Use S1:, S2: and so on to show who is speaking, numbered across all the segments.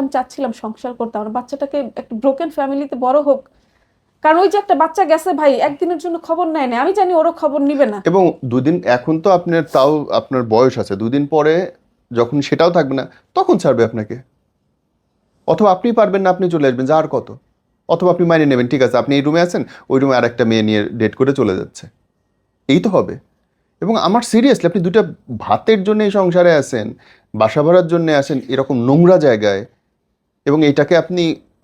S1: আমি চাচ্ছিলাম সংসার করতে, আমার বাচ্চাটাকে একটা ব্রোকেন ফ্যামিলিতে বড় হোক। কারণ ওই যে একটা বাচ্চা গেছে ভাই, একদিনের জন্য খবর নেয় না, আমি জানি ওরও খবর নিবে না।
S2: এবং দুদিন, এখন তো আপনার তাও আপনার বয়স আছে, দুদিন পরে যখন সেটাও থাকবে না তখন ছাড়বে আপনাকে। অথবা আপনি পারবেন না, আপনি চলে আসবেন, যা আর কত। অথবা আপনি মাইনে নেবেন, ঠিক আছে আপনি এই রুমে আছেন, ওই রুমে আরেকটা মেয়ে নিয়ে ডেট করে চলে যাচ্ছে, এই তো হবে। এবং আমার সিরিয়াসলি, আপনি দুটা ভাতের জন্য এই সংসারে আছেন, বাসা ভাড়ার জন্য আছেন এরকম নোংরা জায়গায়, এবং এটাকে আপনি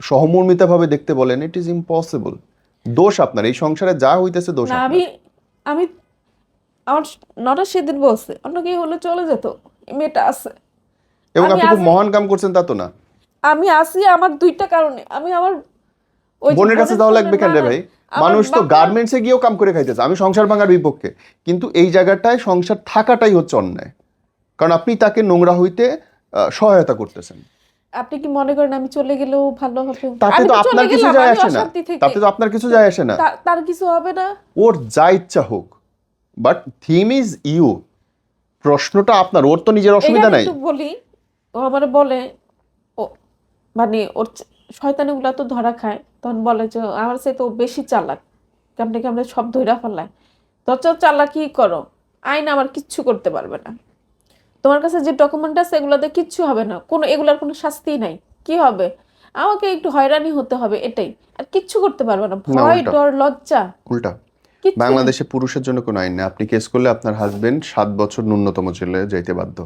S2: সহমর্মিতাভাবে দেখতে বলেন, ইট ইজ ইম্পসিবল। দোষ আপনার, এই সংসারে যা হইতেছে দোষ
S1: না
S2: আপনার।
S1: আমি আমার নটা সেদিন বলছে অন্য কেউ হলে চলে যেত, এই মেয়েটা আছে।
S2: এবং
S1: আমি
S2: আপনি খুব
S1: আছি,
S2: মহান কাম করছেন তা তো না।
S1: আমি আছি আমার দুইটা কারণে। আমি আমার ওই যে
S2: বোনের কাছে যাওয়া লাগবে কেন রে ভাই?
S1: আমার
S2: মানুষ তো
S1: বাবা
S2: গার্মেন্টসে গিয়েও কাম করে খাইতেছে। আমি সংসার ভাঙার বিপক্ষে, কিন্তু এই জায়গাটায় সংসার থাকাটাই হচ্ছে অন্যায়, কারণ আপনি তাকে নোংরা হইতে সহায়তা করতেছেন।
S1: আপনি কি মনে করেন আমি চলে গেলেও ভালো হবে?
S2: তাতে
S1: আমি
S2: তো
S1: তো চলে
S2: আপনার কিছু
S1: গেলাম,
S2: যায়
S1: আমি
S2: আসে না,
S1: অশান্তি থেকে।
S2: তাতে তো আপনার কিছু যায় আসে না।
S1: তার কিছু হবে না।
S2: ওর যা ইচ্ছা হোক, বাট থিম ইজ ইউ। প্রশ্নটা আপনার, ওর তো নিজের অসুবিধা
S1: এখানে
S2: নাই।
S1: একটু বলি, ও আমার বলে, ও মানে ওর শয়তানি গুলা তো ধরা খায়, তখন বলে যে আমার সে তো বেশি চালাক, কেমনে কেমনে সব ধইরা ফেলায়। তো চালাকি করো, আইন আমার কিচ্ছু করতে পারবে না। তোমার কাছে যে ডকুমেন্ট আছে এগুলোতে কিচ্ছু হবে না, কোনো এগুলার কোনো শাস্তি নাই। কি হবে? আমাকে একটু হয়রানি হতে হবে, এটাই। আর কিচ্ছু করতে পারবে না,
S2: না,
S1: ভয়
S2: উল্টা।
S1: ডর লজ্জা
S2: উল্টা।
S1: কিচ্ছু নাই।
S2: বাংলাদেশে পুরুষের জন্য কোনো আইন নেই, আপনি কেস করলে আপনার হাজবেন্ড 7 বছর ন্যূনতম জেলে যাইতে বাধ্য।